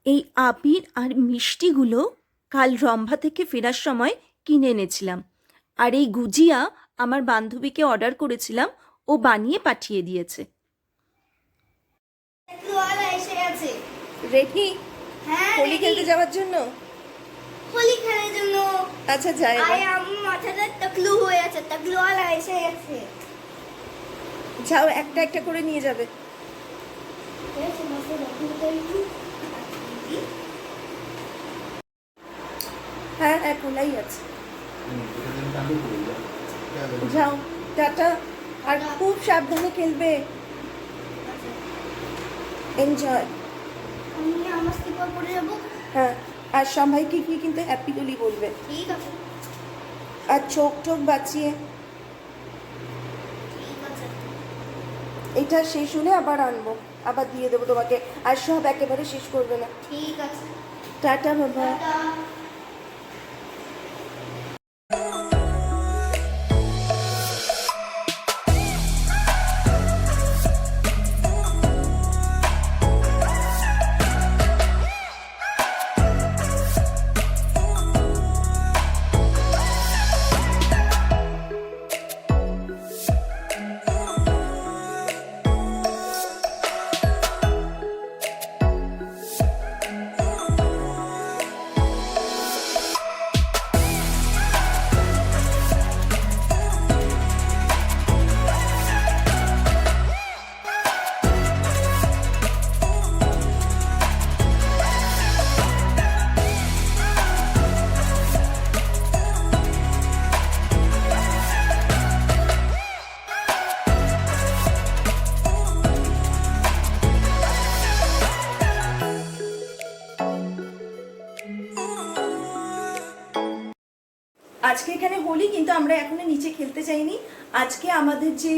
এই আবির আর মিষ্টিগুলো কাল রম্ভা থেকে ফেরার সময় কিনে এনেছিলাম। আর এই গুজিয়া আমার বান্ধবীকে অর্ডার করেছিলাম, ও বানিয়ে পাঠিয়ে দিয়েছে। রেডি হোলি খেলতে যাওয়ার জন্য? হোলি খেলার জন্য। আচ্ছা যাই। আমার মাথাটা টাকলু হয়ে আছে, টাকলুওয়ালা এসে গেছে। যাও, একটা একটা করে নিয়ে যাবে। হ্যাঁ হ্যাঁ, খোলাই আছে। যাও, টাটা। আর খুব সাবধানে খেলবে। এনজয়। আমি আমার স্লিপার পরে যাবো। হ্যাঁ, আর সবাইকে কি কিন্তু হ্যাপি হোলি বলবে। ঠিক আছে। আর চোখ টোক বাঁচিয়ে। ঠিক আছে। এটা শেষ হলে আবার আনবো, আবার দিয়ে দেবো তোমাকে। আর সব একেবারে শেষ করবে না। ঠিক আছে। টাটা বাবা। টাটা। আজকে এখানে হোলি, কিন্তু আমরা এখনো নিচে খেলতে যাইনি। আজকে আমাদের যে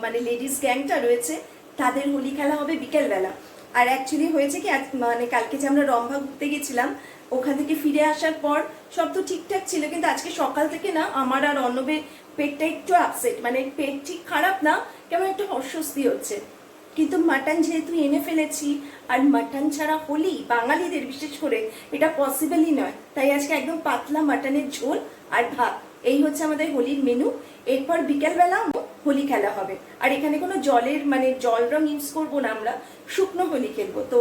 মানে লেডিস গ্যাংটা রয়েছে তাদের হোলি খেলা হবে বিকেলবেলা। আর অ্যাকচুয়ালি হয়েছে কি, মানে কালকে যে আমরা রম্ভা ঘুরতে গেছিলাম, ওখান থেকে ফিরে আসার পর সব তো ঠিকঠাক ছিল, কিন্তু আজকে সকাল থেকে না আমার আর অর্ণবের পেটটা একটু আপসেট, মানে পেট ঠিক খারাপ না, কেমন একটু অস্বস্তি হচ্ছে। কিন্তু মাটন যেহেতু এনে ফেলেছি, আর মাটন ছাড়া হোলি বাঙালিদের বিশেষ করে এটা পসিবলই নয়, তাই আজকে একদম পাতলা মাটনের ঝোল আর ভাত, এই হচ্ছে আমাদের হোলির মেনু। এরপর বিকেলবেলা হোলি খেলা হবে। আর এখানে কোনো জলের মানে জল রং ইউজ করবো না, আমরা শুকনো হোলি খেলবো। তো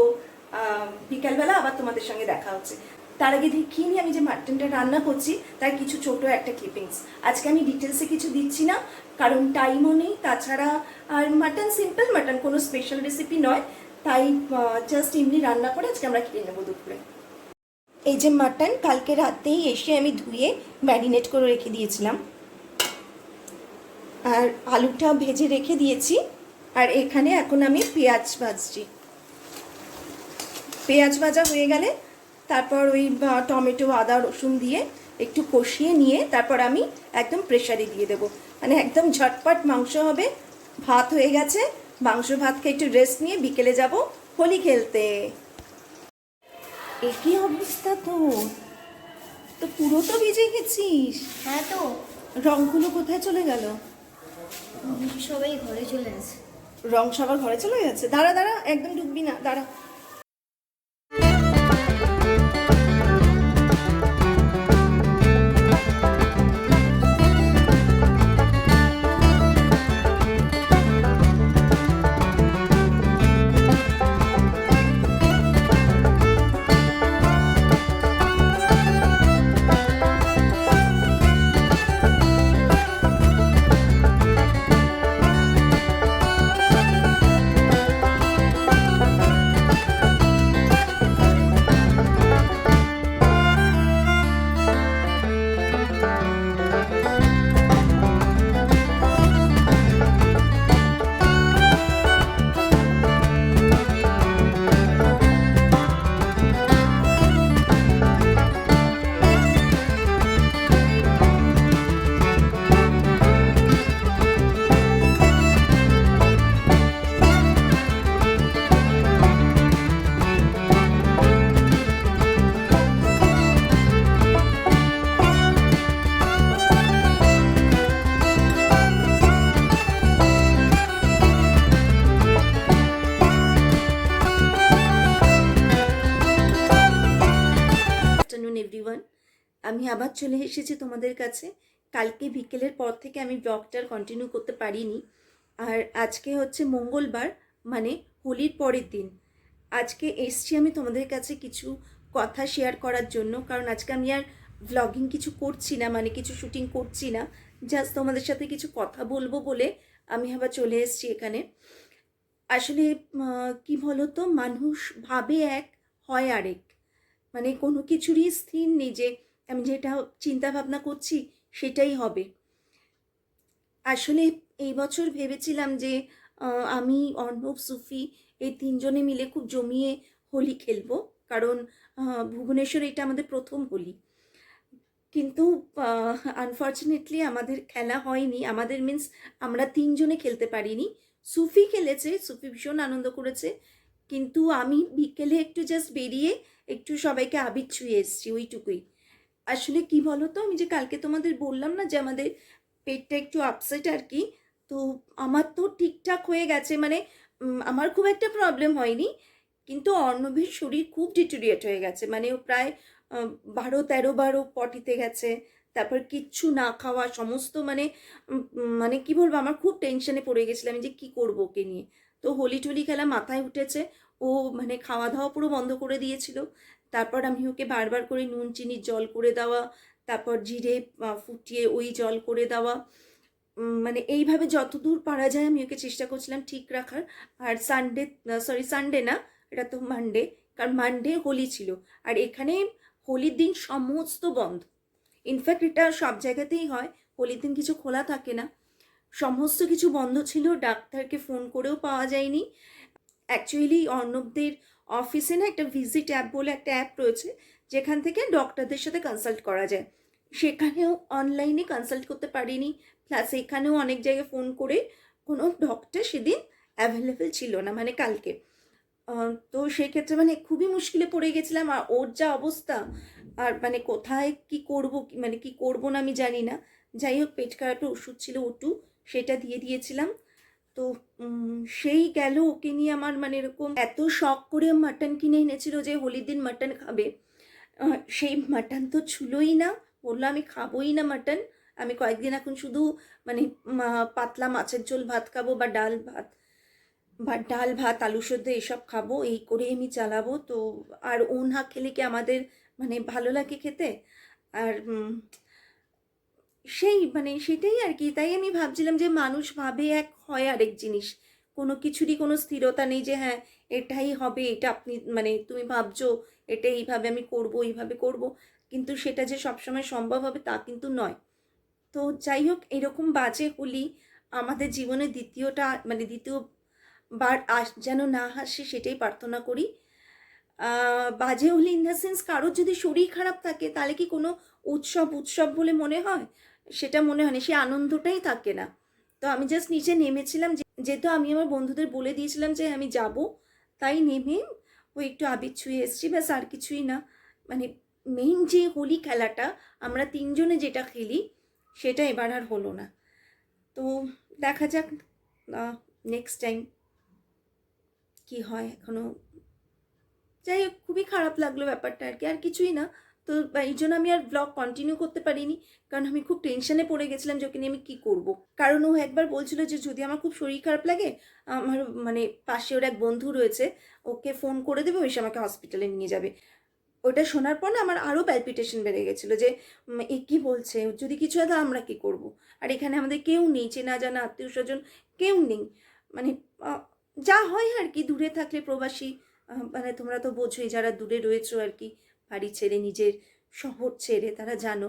বিকেলবেলা আবার তোমাদের সঙ্গে দেখা হচ্ছে। তার আগে দেখিনি আমি যে মাটনটা রান্না করছি তার কিছু ছোট একটা ক্লিপিংস। আজকে আমি ডিটেলসে কিছু দিচ্ছি না, কারণ টাইমও নেই। তাছাড়া আর মাটন সিম্পল মাটন, কোনো স্পেশাল রেসিপি নয়, তাই জাস্ট এমনি রান্না করে আজকে আমরা খেয়ে নেবো দুপুরে। এই যে মাটন কালকে রাতেই এসে আমি ধুয়ে ম্যারিনেট করে রেখে দিয়েছিলাম, আর আলুটা ভেজে রেখে দিয়েছি। আর এখানে এখন আমি পেঁয়াজ ভাজছি। পেঁয়াজ ভাজা হয়ে গেলে তারপর ওই টমেটো আদা রসুন দিয়ে একটু কষিয়ে নিয়ে তারপর আমি একদম প্রেসারে দিয়ে দেবো, মানে একদম ঝটপট মাংস হবে। ভাত হয়ে গেছে, মাংস ভাত খেয়ে একটু রেস্ট নিয়ে বিকেলে যাব হোলি খেলতে। একই অবস্থা তোর তো, পুরো তো ভিজে গেছিস। হ্যাঁ তো, রংগুলো কোথায় চলে গেল? সবাই ঘরে চলে আসে। রং সবার ঘরে চলে গেছে। দাঁড়া দাঁড়া, একদম ঢুকবি না, দাঁড়া। আমি আবার চলে এসেছি তোমাদের কাছে। কালকে বিকেলের পর থেকে আমি ব্লগটার কন্টিনিউ করতে পারিনি। আর আজকে হচ্ছে মঙ্গলবার, মানে হোলির পরের দিন। আজকে এসছি আমি তোমাদের কাছে কিছু কথা শেয়ার করার জন্য, কারণ আজকে আমি আর ভ্লগিং কিছু করছি না, মানে কিছু শুটিং করছি না, জাস্ট তোমাদের সাথে কিছু কথা বলবো বলে আমি আবার চলে এসেছি এখানে। আসলে কি বলতো, মানুষ ভাবে এক, হয় আরেক। মানে কোনো কিছুরই স্থির নেই যে আমি যেটা চিন্তা ভাবনা করছি সেটাই হবে। আসলে এই বছর ভেবেছিলাম যে আমি, অর্ণব, সুফি এই তিনজনে মিলে খুব জমিয়ে হোলি খেলবো, কারণ ভুবনেশ্বরে এটা আমাদের প্রথম হোলি। কিন্তু আনফর্চুনেটলি আমাদের খেলা হয়নি, আমাদের মিন্স আমরা তিনজনে খেলতে পারিনি। সুফি খেলেছে, সুফি ভীষণ আনন্দ করেছে, কিন্তু আমি বিকেলে একটু জাস্ট বেরিয়ে একটু সবাইকে আবির ছুঁয়ে এসেছি, ওইটুকুই। আসলে কি বলো তো, আমি যে কালকে তোমাদের বললাম না যে আমাদের পেটটা একটু আপসেট আর কি, তো আমার তো ঠিকঠাক হয়ে গেছে, মানে আমার খুব একটা প্রবলেম হয়নি, কিন্তু অর্ণবের শরীর খুব ডিটোরিয়েট হয়ে গেছে। মানে ও প্রায় 12-13 বারও পটিতে গেছে, তারপর কিচ্ছু না খাওয়া সমস্ত, মানে মানে কি বলবো, আমার খুব টেনশনে পড়ে গেছিলাম যে কি করবো ওকে নিয়ে। তো হোলি টোলি খেলা মাথায় উঠেছে, ও মানে খাওয়া দাওয়া পুরো বন্ধ করে দিয়েছিল। তারপর আমি ওকে বারবার করে নুন চিনির জল করে দেওয়া, তারপর জিরে ফুটিয়ে ওই জল করে দেওয়া, মানে এইভাবে যতদূর পারা যায় আমি ওকে চেষ্টা করছিলাম ঠিক রাখার। আর সানডে, সরি সানডে না, এটা তো মানডে, কারণ মানডে হোলি ছিল, আর এখানে হোলির দিন সমস্ত বন্ধ। ইনফ্যাক্ট এটা সব জায়গাতেই হয়, হোলির দিন কিছু খোলা থাকে না, সমস্ত কিছু বন্ধ ছিল। ডাক্তারকে ফোন করেও পাওয়া যায়নি। অ্যাকচুয়ালি অর্ণবদের অফিসে না একটা ভিজিট অ্যাপ বলে একটা অ্যাপ রয়েছে, যেখান থেকে ডক্টরদের সাথে কনসাল্ট করা যায়, সেখানেও অনলাইনে কনসাল্ট করতে পারিনি। প্লাস এখানেও অনেক জায়গায় ফোন করে কোনো ডক্টর সেদিন অ্যাভেলেবেল ছিল না, মানে কালকে। তো সেক্ষেত্রে মানে খুবই মুশকিলে পড়ে গেছিলাম, আর ওর যা অবস্থা, আর মানে কোথায় কি করব, মানে কি করব না আমি জানি না। যাই হোক, পেট খারাপের ওষুধ ছিল ওটু, সেটা দিয়ে দিয়েছিলাম। তো সেই গেল ওকে নিয়ে আমার, মানে এরকম এত শখ করে মাটন কিনে এনেছিল যে হোলির দিন মাটন খাবে, সেই মাটন তো ছুলোই না, বললো আমি খাবোই না মাটন। আমি কয়েকদিন এখন শুধু মানে পাতলা মাছের ঝোল ভাত খাবো, বা ডাল ভাত আলু সেদ্ধ এসব খাবো, এই করে আমি চালাবো। তো আর ও না খেলে কি আমাদের মানে ভালো লাগে খেতে? আর সেই মানে সেটাই আর কি। তাই আমি ভাবছিলাম যে মানুষ ভাবে এক, হয় আরেক জিনিস। কোনো কিছুরই কোনো স্থিরতা নেই যে হ্যাঁ এটাই হবে, এটা আপনি মানে তুমি ভাবছো এটা এইভাবে আমি করব, এইভাবে করব, কিন্তু সেটা যে সবসময় সম্ভব হবে তা কিন্তু নয়। তো যাই হোক, এরকম বাজে হোলি আমাদের জীবনে দ্বিতীয়টা, মানে দ্বিতীয়বার যেন না আসে সেটাই প্রার্থনা করি। বাজে হোলি ইন দ্য সেন্স, কারোর যদি শরীর খারাপ থাকে তাহলে কি কোনো উৎসব উৎসব বলে মনে হয়? সেটা মনে হয় না, সে আনন্দটাই থাকে না। তো আমি জাস্ট নিচে নেমেছিলাম, যেহেতু আমি আমার বন্ধুদের বলে দিয়েছিলাম যে আমি যাব, তাই নেমে ওই একটু আবির ছুঁয়ে এসেছি, ব্যাস, আর কিছুই না। মানে মেইন যে হোলি খেলাটা আমরা তিনজনে যেটা খেলি সেটা এবার আর হলো না। তো দেখা যাক নেক্সট টাইম কি হয়। এখনো যাই হোক, খুবই খারাপ লাগলো ব্যাপারটা আর কি, আর কিছুই না। তো এই জন্য আমি আর ব্লগ কন্টিনিউ করতে পারিনি, কারণ আমি খুব টেনশনে পড়ে গেছিলাম যে ওকে নিয়ে আমি কী করবো। কারণ ও একবার বলছিল যে যদি আমার খুব শরীর খারাপ লাগে, আমার মানে পাশে ওর এক বন্ধু রয়েছে, ওকে ফোন করে দেবে, ওই সে আমাকে হসপিটালে নিয়ে যাবে। ওটা শোনার পর না আমার আরও প্যালপিটেশন বেড়ে গেছিলো যে এ কী বলছে, যদি কিছু হয় তো আমরা কী করবো। আর এখানে আমাদের কেউ নেই, চেনা জানা আত্মীয় স্বজন কেউ নেই। মানে যা হয় আর কি, দূরে থাকলে প্রবাসী, মানে তোমরা তো বোঝোই যারা দূরে রয়েছো আর কি, বাড়ি ছেড়ে, নিজের শহর ছেড়ে, তারা জানো।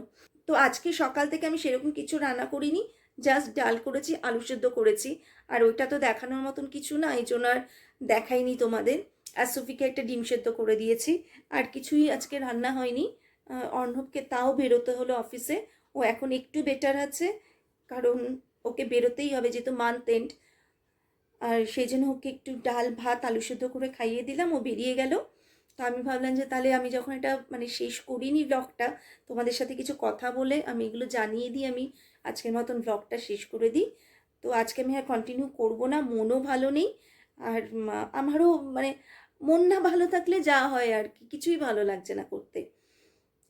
তো আজকে সকাল থেকে আমি সেরকম কিছু রান্না করিনি, জাস্ট ডাল করেছি, আলু সেদ্ধ করেছি, আর ওইটা তো দেখানোর মতন কিছু না, এই জন্য আর দেখাইনি তোমাদের। আর সুফিকে একটা ডিম সেদ্ধ করে দিয়েছি, আর কিছুই আজকে রান্না হয়নি। অর্ণবকে তাও বেরোতে হলো অফিসে, ও এখন একটু বেটার আছে, কারণ ওকে বেরোতেই হবে যেহেতু মান্থ এন্ড। আর সেই জন্য ওকে একটু ডাল ভাত আলু সেদ্ধ করে খাইয়ে দিলাম, ও বেরিয়ে গেল। তো আমি ভাবলাম যে তাহলে আমি যখন এটা মানে শেষ করিনি ব্লগটা, তোমাদের সাথে কিছু কথা বলে আমি এগুলো জানিয়ে দিই, আমি আজকের মতন ব্লগটা শেষ করে দিই। তো আজকে আমি আর কন্টিনিউ করবো না, মনও ভালো নেই। আর আমারও মানে মন না ভালো থাকলে যা হয় আর কি, কিছুই ভালো লাগছে না করতে।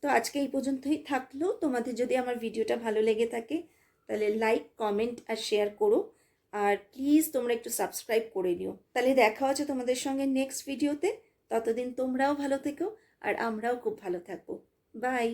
তো তো আজকে এই পর্যন্তই থাকলো। তোমাদের যদি আমার ভিডিওটা ভালো লেগে থাকে তাহলে লাইক, কমেন্ট আর শেয়ার করো। আর প্লিজ তোমরা একটু সাবস্ক্রাইব করে নিও। তাহলে দেখা হচ্ছে তোমাদের সঙ্গে নেক্সট ভিডিওতে। ততদিন তোমরাও ভালো থেকো আর আমরাও খুব ভালো থাকবো। বাই।